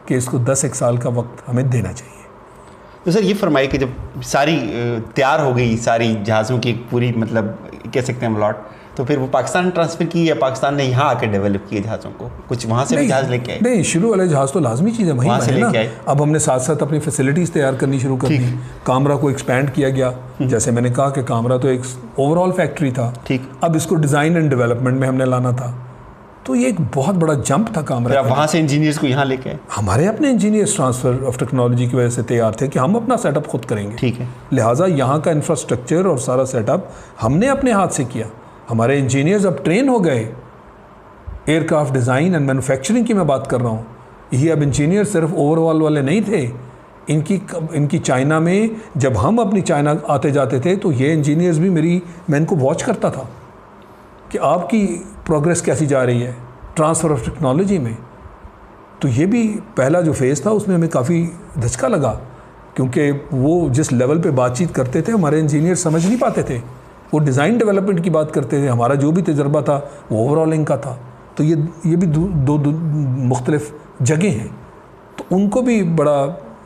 कि इसको 10-1 साल का वक्त हमें देना चाहिए। तो सर ये फरमाइए कि जब सारी तैयार हो गई सारी जहाज़ों की एक पूरी मतलब कह सकते हैं प्लॉट, तो फिर वो पाकिस्तान ट्रांसफ़र की या पाकिस्तान ने यहाँ आकर डेवलप किए जहाज़ों को? कुछ वहाँ से भी जहाज़ लेके आए? नहीं, शुरू वाले जहाज़ तो लाजमी चीज़ है, वहीं से लेके आए। अब हमने साथ साथ अपनी फैसिलिटीज़ तैयार करनी शुरू कर दी। कामरा को एक्सपेंड किया गया, जैसे मैंने कहा कि कामरा तो एक ओवरऑल फैक्ट्री था, ठीक, अब इसको डिज़ाइन एंड डेवलपमेंट में हमने लाना था, तो ये एक बहुत बड़ा जंप था कामरा। वहाँ से इंजीनियर्स को यहाँ लेके आए? हमारे अपने इंजीनियर्स ट्रांसफ़र ऑफ टेक्नोलॉजी की वजह से तैयार थे कि हम अपना सेटअप खुद करेंगे। ठीक है, लिहाजा यहाँ का इंफ्रास्ट्रक्चर और सारा सेटअप हमने अपने हाथ से किया। हमारे इंजीनियर्स अब ट्रेन हो गए, एयरक्राफ्ट डिज़ाइन एंड मैन्युफैक्चरिंग की मैं बात कर रहा हूँ। ये अब इंजीनियर सिर्फ ओवरऑल वाले नहीं थे, इनकी चाइना में जब हम अपनी चाइना आते जाते थे तो ये इंजीनियर्स भी मैं इनको वॉच करता था कि आपकी प्रोग्रेस कैसी जा रही है ट्रांसफ़र ऑफ टेक्नोलॉजी में। तो ये भी पहला जो फेज़ था उसमें हमें काफ़ी धचका लगा, क्योंकि वो जिस लेवल पे बातचीत करते थे हमारे इंजीनियर समझ नहीं पाते थे। वो डिज़ाइन डेवलपमेंट की बात करते थे, हमारा जो भी तजर्बा था वो ओवरऑलिंग का था। तो ये भी दो मुख्तलिफ जगह हैं, तो उनको भी बड़ा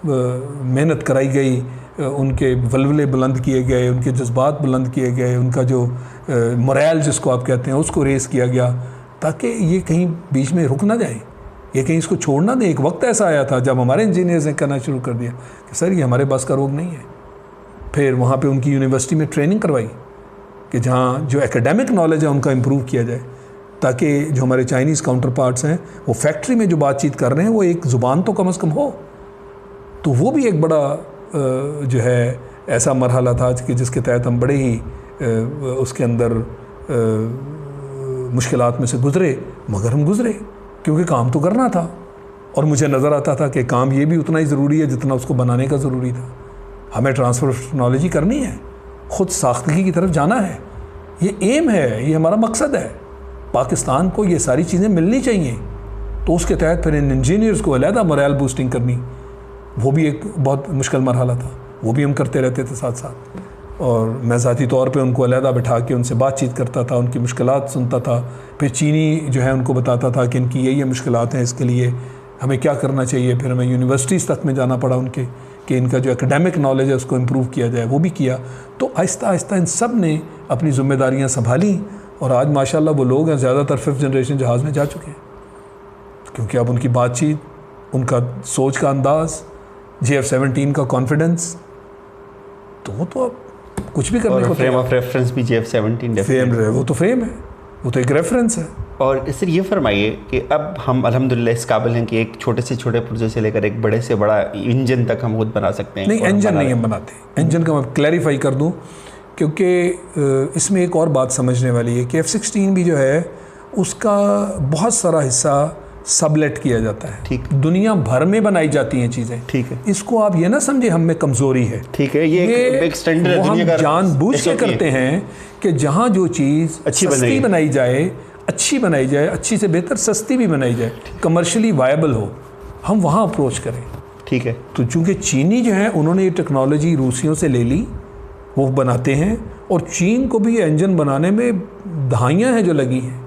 मेहनत कराई गई, उनके वल्वले बुलंद किए गए, उनके जज्बात बुलंद किए गए, उनका जो मोरल जिसको आप कहते हैं उसको रेस किया गया, ताकि ये कहीं बीच में रुक ना जाए, ये कहीं इसको छोड़ ना दें। एक वक्त ऐसा आया था जब हमारे इंजीनियर्स ने कहना शुरू कर दिया कि सर ये हमारे बस का रोग नहीं है। फिर वहाँ पे उनकी यूनिवर्सिटी में ट्रेनिंग करवाई कि जहाँ जो एकेडमिक नॉलेज है उनका इम्प्रूव किया जाए, ताकि जो हमारे चाइनीज़ काउंटर पार्ट्स हैं वो फैक्ट्री में जो बातचीत कर रहे हैं वो एक ज़ुबान तो कम अज़ कम हो। तो वो भी एक बड़ा जो है ऐसा मरहला था कि जिसके तहत हम बड़े ही उसके अंदर मुश्किलात में से गुज़रे, मगर हम गुज़रे क्योंकि काम तो करना था। और मुझे नज़र आता था कि काम ये भी उतना ही ज़रूरी है जितना उसको बनाने का ज़रूरी था। हमें ट्रांसफ़र ऑफ टेक्नोलॉजी करनी है, ख़ुद साख्तगी की तरफ जाना है, ये एम है, ये हमारा मकसद है। पाकिस्तान को ये सारी चीज़ें मिलनी चाहिए। तो उसके तहत फिर इन इंजीनियर्स को अलहदा मोरल बूस्टिंग करनी, वो भी एक बहुत मुश्किल मरहला था, वो भी हम करते रहते थे साथ साथ। और मैं ज़ाती तौर पे उनको अलहदा बिठा के उनसे बातचीत करता था, उनकी मुश्किलात सुनता था। फिर चीनी जो है उनको बताता था कि इनकी ये मुश्किलात हैं, इसके लिए हमें क्या करना चाहिए। फिर हमें यूनिवर्सिटीज़ तक में जाना पड़ा उनके कि इनका जो एकेडमिक नॉलेज है उसको इम्प्रूव किया जाए, वो भी किया। तो आहिस्ता आहिस्ता इन सब ने अपनी ज़िम्मेदारियाँ संभाली और आज माशाल्लाह वो लोग हैं ज़्यादातर 5th जनरेशन जहाज़ में जा चुके हैं, क्योंकि अब उनकी बातचीत, उनका सोच का अंदाज़, JF-17 का कॉन्फिडेंस, तो वो तो अब कुछ भी करने को फ्रेम ऑफ रेफरेंस भी JF-17 फ्रेम है, वो तो फ्रेम है, वो तो एक रेफरेंस है। और सर ये फरमाइए कि अब हम अल्हम्दुलिल्लाह इस काबिल हैं कि एक छोटे से छोटे पुर्जे से लेकर एक बड़े से बड़ा इंजन तक हम खुद बना सकते हैं। नहीं, इंजन नहीं हम बनाते। इंजन का मैं क्लैरिफाई कर दूं, क्योंकि इसमें एक और बात समझने वाली है कि F-16 भी जो है उसका बहुत सारा हिस्सा सबलेट किया जाता है। ठीक, दुनिया भर में बनाई जाती हैं चीज़ें। ठीक है, इसको आप ये ना समझे हम में कमज़ोरी है। ठीक है, ये एक स्टैंडर्ड है, हम जानबूझ के करते हैं कि जहाँ जो चीज़ सस्ती बनाई जाए, अच्छी बनाई जाए, अच्छी से बेहतर सस्ती भी बनाई जाए, कमर्शियली वायबल हो, हम वहाँ अप्रोच करें। ठीक है। तो चूँकि चीनी जो है उन्होंने ये टेक्नोलॉजी रूसियों से ले ली, वो बनाते हैं, और चीन को भी इंजन बनाने में दहाइयाँ हैं जो लगी हैं,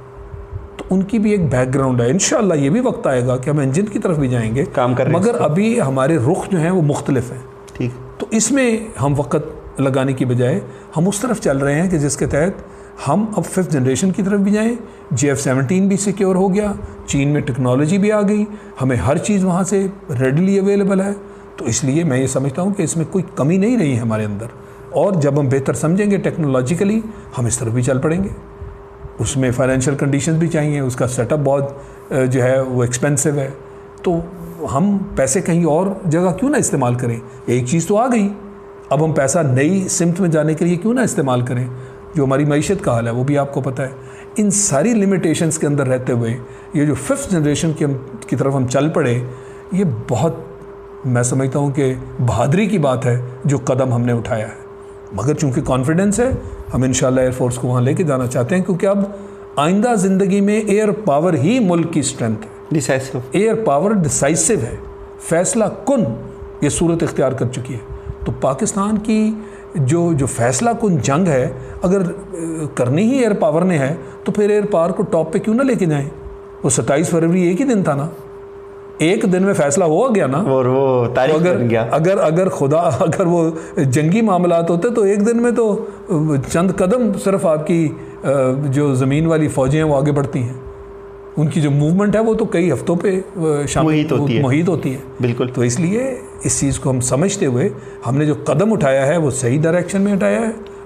तो उनकी भी एक बैकग्राउंड है। इंशाल्लाह ये भी वक्त आएगा कि हम इंजन की तरफ भी जाएंगे काम कर रहे हैं, मगर अभी हमारे रुख जो हैं वो मुख्तलिफ हैं। ठीक, तो इसमें हम वक्त लगाने की बजाय हम उस तरफ चल रहे हैं कि जिसके तहत हम अब 5th जनरेशन की तरफ भी जाएं। JF-17 भी सिक्योर हो गया, चीन में टेक्नोलॉजी भी आ गई, हमें हर चीज़ वहाँ से रेडली अवेलेबल है। तो इसलिए मैं ये समझता हूँ कि इसमें कोई कमी नहीं रही है हमारे अंदर, और जब हम बेहतर समझेंगे टेक्नोलॉजिकली हम इस तरफ भी चल पड़ेंगे। उसमें फाइनेंशियल कंडीशंस भी चाहिए, उसका सेटअप बहुत जो है वो एक्सपेंसिव है, तो हम पैसे कहीं और जगह क्यों ना इस्तेमाल करें। एक चीज़ तो आ गई, अब हम पैसा नई सिमत में जाने के लिए क्यों ना इस्तेमाल करें। जो हमारी मईशत का हाल है वो भी आपको पता है। इन सारी लिमिटेशंस के अंदर रहते हुए ये जो 5th जनरेशन की तरफ हम चल पड़े, ये बहुत मैं समझता हूँ कि बहादुरी की बात है जो कदम हमने उठाया है। मगर चूँकि कॉन्फिडेंस है, हम इंशाल्लाह एयरफोर्स को वहाँ लेके जाना चाहते हैं, क्योंकि अब आइंदा ज़िंदगी में एयर पावर ही मुल्क की स्ट्रेंथ है। डिसाइसिव एयर पावर डिसाइसिव है, फैसला कुन ये सूरत इख्तियार कर चुकी है। तो पाकिस्तान की जो फैसला कुन जंग है, अगर करनी ही एयर पावर ने है तो फिर एयर पावर को टॉप पे क्यों ना लेके जाएं। वो 27 फरवरी एक ही दिन था ना, एक दिन में फैसला हो गया ना, और वो तारीख बन गया। अगर वो जंगी मामलात होते तो एक दिन में तो चंद कदम सिर्फ आपकी जो ज़मीन वाली फ़ौजें हैं वो आगे बढ़ती हैं, उनकी जो मूवमेंट है वो तो कई हफ्तों पे मुहित होती है। बिल्कुल। तो इसलिए इस चीज़ को हम समझते हुए हमने जो कदम उठाया है वो सही डायरेक्शन में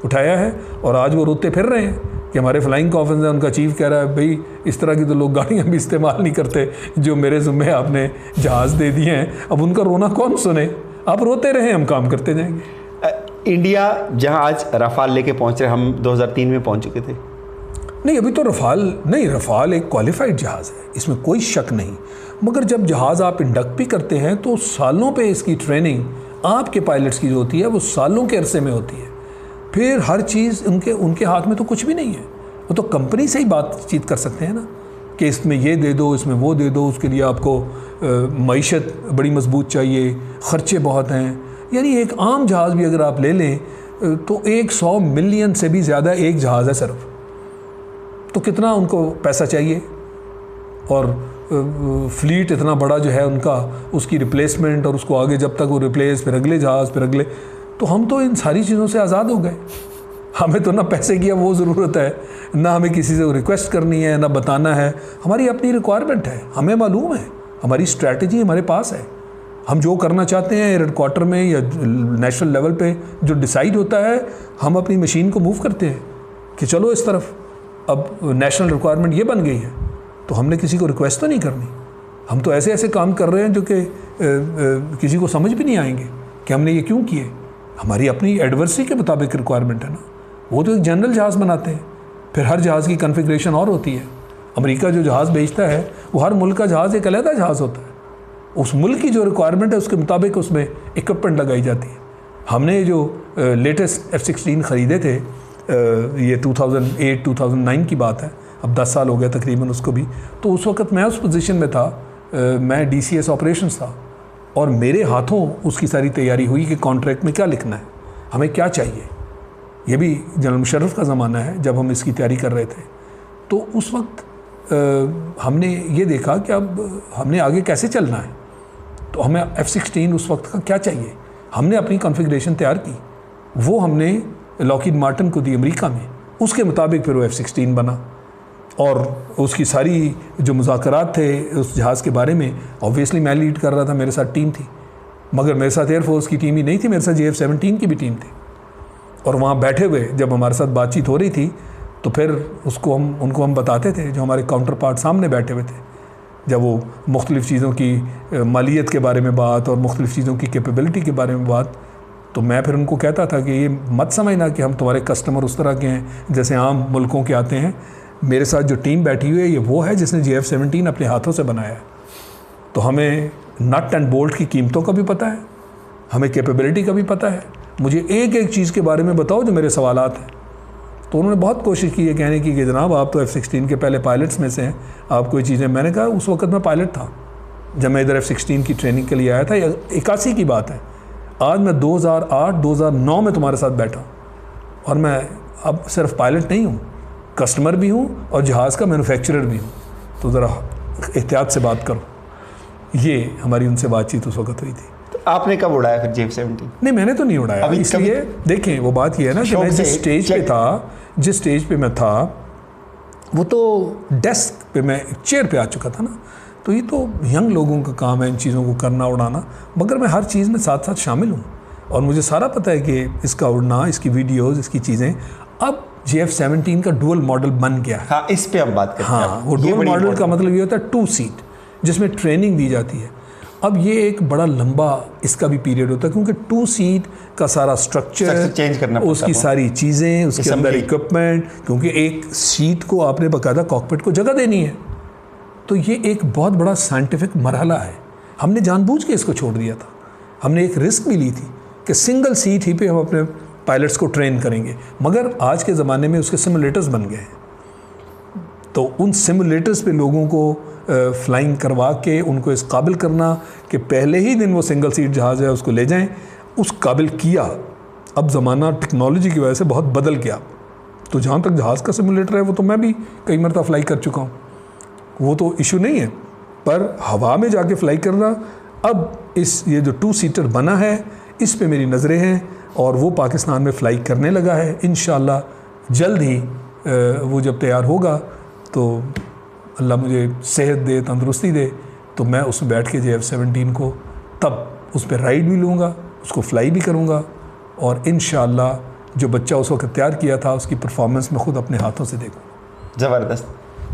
उठाया है और आज वो रोते फिर रहे हैं कि हमारे फ्लाइंग ऑफिसर, उनका चीफ कह रहा है भाई इस तरह की तो लोग गाड़ियाँ भी इस्तेमाल नहीं करते जो मेरे ज़िम्मे आपने जहाज़ दे दिए हैं, अब उनका रोना कौन सुने, आप रोते रहें, हम काम करते जाएंगे। इंडिया जहाँ आज रफाल लेके पहुँच रहे, हम 2003 में पहुँच चुके थे। नहीं, अभी तो रफाल एक क्वालिफाइड जहाज़ है, इसमें कोई शक नहीं, मगर जब जहाज़ आप इंडक्ट भी करते हैं तो सालों पे इसकी ट्रेनिंग आपके पायलट्स की जो होती है वो सालों के अरसे में होती है। फिर हर चीज़ उनके हाथ में तो कुछ भी नहीं है, वो तो कंपनी से ही बातचीत कर सकते हैं ना कि इसमें ये दे दो, इसमें वो दे दो, उसके लिए आपको मईशत बड़ी मजबूत चाहिए, ख़र्चे बहुत हैं। यानी एक आम जहाज़ भी अगर आप ले लें तो 100 मिलियन से भी ज़्यादा एक जहाज़ है सिर्फ, तो कितना उनको पैसा चाहिए, और फ्लीट इतना बड़ा जो है उनका, उसकी रिप्लेसमेंट और उसको आगे जब तक वो रिप्लेस, फिर अगले जहाज़, फिर अगले, तो हम तो इन सारी चीज़ों से आज़ाद हो गए। हमें तो ना पैसे की वो ज़रूरत है, ना हमें किसी से रिक्वेस्ट करनी है, ना बताना है, हमारी अपनी रिक्वायरमेंट है, हमें मालूम है, हमारी स्ट्रैटेजी हमारे पास है, हम जो करना चाहते हैं हेड क्वार्टर में या नेशनल लेवल पे जो डिसाइड होता है, हम अपनी मशीन को मूव करते हैं कि चलो इस तरफ, अब नेशनल रिक्वायरमेंट ये बन गई है, तो हमने किसी को रिक्वेस्ट तो नहीं करनी, हम तो ऐसे ऐसे काम कर रहे हैं जो कि किसी को समझ भी नहीं आएंगे कि हमने ये क्यों किए। हमारी अपनी एडवर्सरी के मुताबिक रिक्वायरमेंट है ना, वो तो एक जनरल जहाज़ बनाते हैं, फिर हर जहाज़ की कन्फिग्रेशन और होती है। अमेरिका जो जहाज़ बेचता है वो हर मुल्क का जहाज़ एक अलग जहाज़ होता है, उस मुल्क की जो रिक्वायरमेंट है उसके मुताबिक उसमें इक्विपमेंट लगाई जाती है। हमने जो लेटेस्ट F-16 ख़रीदे थे, ये 2008-2009 की बात है, अब 10 साल हो गया तकरीबन उसको भी, तो उस वक्त मैं उस पोजीशन में था, मैं DCS ऑपरेशंस था और मेरे हाथों उसकी सारी तैयारी हुई कि कॉन्ट्रैक्ट में क्या लिखना है, हमें क्या चाहिए। ये भी जनरल मुशर्रफ का ज़माना है जब हम इसकी तैयारी कर रहे थे, तो उस वक्त हमने ये देखा कि अब हमने आगे कैसे चलना है, तो हमें F-16 उस वक्त का क्या चाहिए। हमने अपनी कॉन्फ़िगरेशन तैयार की, वो हमने लॉकहीड मार्टिन को दी अमेरिका में, उसके मुताबिक फिर वो F-16 बना और उसकी सारी जो मुज़ाकरात थे उस जहाज़ के बारे में, ऑब्वियसली मैं लीड कर रहा था, मेरे साथ टीम थी, मगर मेरे साथ एयरफोर्स की टीम ही नहीं थी, मेरे साथ JF-17 की भी टीम थी। और वहाँ बैठे हुए जब हमारे साथ बातचीत हो रही थी तो फिर उनको हम बताते थे, जो हमारे काउंटर पार्ट सामने बैठे हुए थे, जब वो मुख्तलिफ़ चीज़ों की मालियत के बारे में बात और मुख्तलिफ़ चीज़ों की कैपेबिलिटी के बारे में बात, तो मैं फिर उनको कहता था कि ये मत समझना कि हम तुम्हारे कस्टमर उस तरह के हैं जैसे आम मुल्कों के आते हैं, मेरे साथ जो टीम बैठी हुई है ये वो है जिसने JF-17 अपने हाथों से बनाया है, तो हमें नट एंड बोल्ट की कीमतों का भी पता है, हमें कैपेबिलिटी का भी पता है, मुझे एक एक चीज़ के बारे में बताओ जो मेरे सवालात हैं। तो उन्होंने बहुत कोशिश की है कहने की कि जनाब आप तो F-16 के पहले पायलट्स में से हैं, आपको ये चीज़ें, मैंने कहा उस वक्त मैं पायलट था जब मैं इधर F-16 की ट्रेनिंग के लिए आया था, 81 की बात है, आज मैं 2008-2009 में तुम्हारे साथ बैठा और मैं अब सिर्फ पायलट नहीं हूँ, कस्टमर भी हूँ और जहाज़ का मैन्युफैक्चरर भी हूँ, तो ज़रा एहतियात से बात करो। ये हमारी उनसे बातचीत उस वक्त हुई थी। तो आपने कब उड़ाया फिर JF-17? नहीं, मैंने तो नहीं उड़ाया, इसलिए देखें वो बात ये है ना कि मैं जिस स्टेज पे मैं था वो तो डेस्क पे, मैं चेयर पे आ चुका था ना, तो ये तो यंग लोगों का काम है इन चीज़ों को करना, उड़ाना, मगर मैं हर चीज़ में साथ साथ शामिल हूँ और मुझे सारा पता है कि इसका उड़ना, इसकी वीडियोज़, इसकी चीज़ें। अब JF-17 का डुअल मॉडल बन गया है। हाँ, इस पे हम बात करते हैं। हाँ, वो डुअल मॉडल का मतलब ये होता है 2 सीट जिसमें ट्रेनिंग दी जाती है। अब ये एक बड़ा लंबा इसका भी पीरियड होता है क्योंकि 2 सीट का सारा स्ट्रक्चर चेंज करना पड़ता है, उसकी सारी चीज़ें, उसके अंदर इक्विपमेंट, क्योंकि एक सीट को आपने बाकायदा कॉकपिट को जगह देनी है, तो ये एक बहुत बड़ा साइंटिफिक मरहला है। हमने जानबूझ के इसको छोड़ दिया था, हमने एक रिस्क भी ली थी कि सिंगल सीट ही पे हम अपने पायलट्स को ट्रेन करेंगे, मगर आज के ज़माने में उसके सिमुलेटर्स बन गए हैं, तो उन सिमुलेटर्स पे लोगों को फ्लाइंग करवा के उनको इस काबिल करना कि पहले ही दिन वो सिंगल सीट जहाज़ है उसको ले जाएं, उस काबिल किया। अब ज़माना टेक्नोलॉजी की वजह से बहुत बदल गया, तो जहाँ तक जहाज़ का सिमुलेटर है वो तो मैं भी कई मरतबा फ्लाई कर चुका हूँ, वो तो इशू नहीं है, पर हवा में जाके फ्लाई करना, अब ये जो 2 सीटर बना है इस पे मेरी नज़रें हैं और वो पाकिस्तान में फ़्लाई करने लगा है। इंशाअल्लाह जल्द ही वो जब तैयार होगा तो अल्लाह मुझे सेहत दे, तंदुरुस्ती दे, तो मैं उसमें बैठ के JF-17 को तब उस पर राइड भी लूँगा, उसको फ़्लाई भी करूँगा और इंशाअल्लाह जो बच्चा उस वक्त तैयार किया था उसकी परफॉर्मेंस मैं ख़ुद अपने हाथों से देखूँगा। ज़बरदस्त।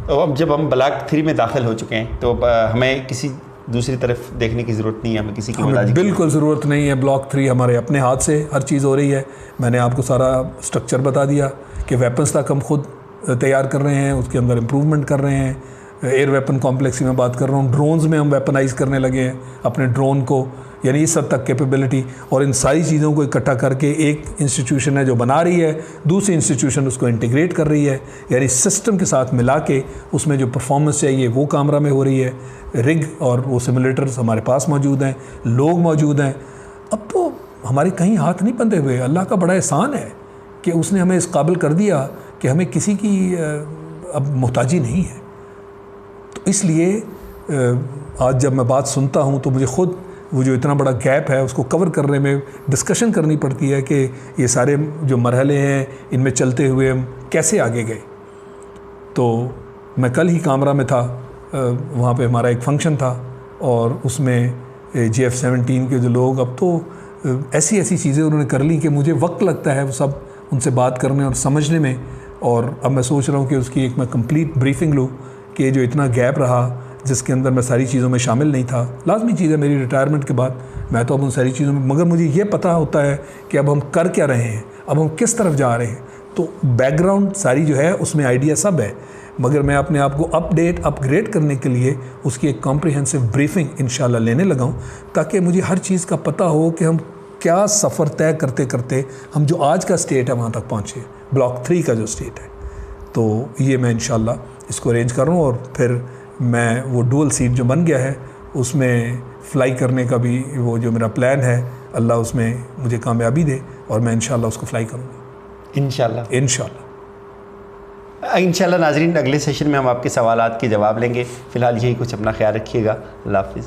तो अब जब हम ब्लॉक 3 में दाखिल हो चुके हैं तो हमें किसी दूसरी तरफ देखने की ज़रूरत नहीं है, हमें किसी की मदद बिल्कुल ज़रूरत नहीं है। ब्लॉक 3 हमारे अपने हाथ से हर चीज़ हो रही है। मैंने आपको सारा स्ट्रक्चर बता दिया कि वेपन्स तक हम खुद तैयार कर रहे हैं, उसके अंदर इम्प्रूवमेंट कर रहे हैं। एयर वेपन कॉम्प्लेक्स की मैं बात कर रहा हूँ, ड्रोन्स में हम वेपनाइज़ करने लगे हैं अपने ड्रोन को, यानी इस हद तक कैपेबिलिटी। और इन सारी चीज़ों को इकट्ठा करके एक इंस्टीट्यूशन है जो बना रही है, दूसरी इंस्टीट्यूशन उसको इंटीग्रेट कर रही है, यानी सिस्टम के साथ मिला के उसमें जो परफॉर्मेंस चाहिए वो कैमरा में हो रही है। रिग और वो सिमुलेटर्स हमारे पास मौजूद हैं, लोग मौजूद हैं। अब तो हमारे कहीं हाथ नहीं बंधे हुए। अल्लाह का बड़ा एहसान है कि उसने हमें इस काबिल कर दिया कि हमें किसी की अब मोहताजी नहीं है। तो इसलिए आज जब मैं बात सुनता हूँ तो मुझे ख़ुद वो जो इतना बड़ा गैप है उसको कवर करने में डिस्कशन करनी पड़ती है कि ये सारे जो मरहले हैं इनमें चलते हुए हम कैसे आगे गए। तो मैं कल ही कामरा में था, वहाँ पे हमारा एक फंक्शन था और उसमें JF-17 के जो लोग, अब तो ऐसी ऐसी चीज़ें उन्होंने कर ली कि मुझे वक्त लगता है वो सब उनसे बात करने और समझने में। और अब मैं सोच रहा हूँ कि उसकी एक मैं कंप्लीट ब्रीफिंग लूँ कि जो इतना गैप रहा जिसके अंदर मैं सारी चीज़ों में शामिल नहीं था। लाजमी चीज़ है मेरी रिटायरमेंट के बाद मैं तो अब उन सारी चीज़ों में, मगर मुझे ये पता होता है कि अब हम कर क्या रहे हैं, अब हम किस तरफ जा रहे हैं। तो बैकग्राउंड सारी जो है उसमें आइडिया सब है, मगर मैं अपने आप को अपग्रेड करने के लिए उसकी एक कॉम्प्रिहेंसिव ब्रीफिंग इंशाल्लाह लेने लगा हूँ, ताकि मुझे हर चीज़ का पता हो कि हम क्या सफ़र तय करते करते हम जो आज का स्टेट है वहाँ तक पहुँचे, ब्लॉक 3 का जो स्टेट है। तो ये मैं इंशाल्लाह इसको अरेंज कर रहा हूँ और फिर मैं वो डुअल सीट जो बन गया है उसमें फ़्लाई करने का भी वो जो मेरा प्लान है, अल्लाह उसमें मुझे कामयाबी दे और मैं इंशाल्लाह उसको फ़्लाई करूँगा इंशाल्लाह। नाज़रीन, अगले सेशन में हम आपके सवालात के जवाब लेंगे। फ़िलहाल यही कुछ, अपना ख्याल रखिएगा। अल्लाह हाफ़िज़।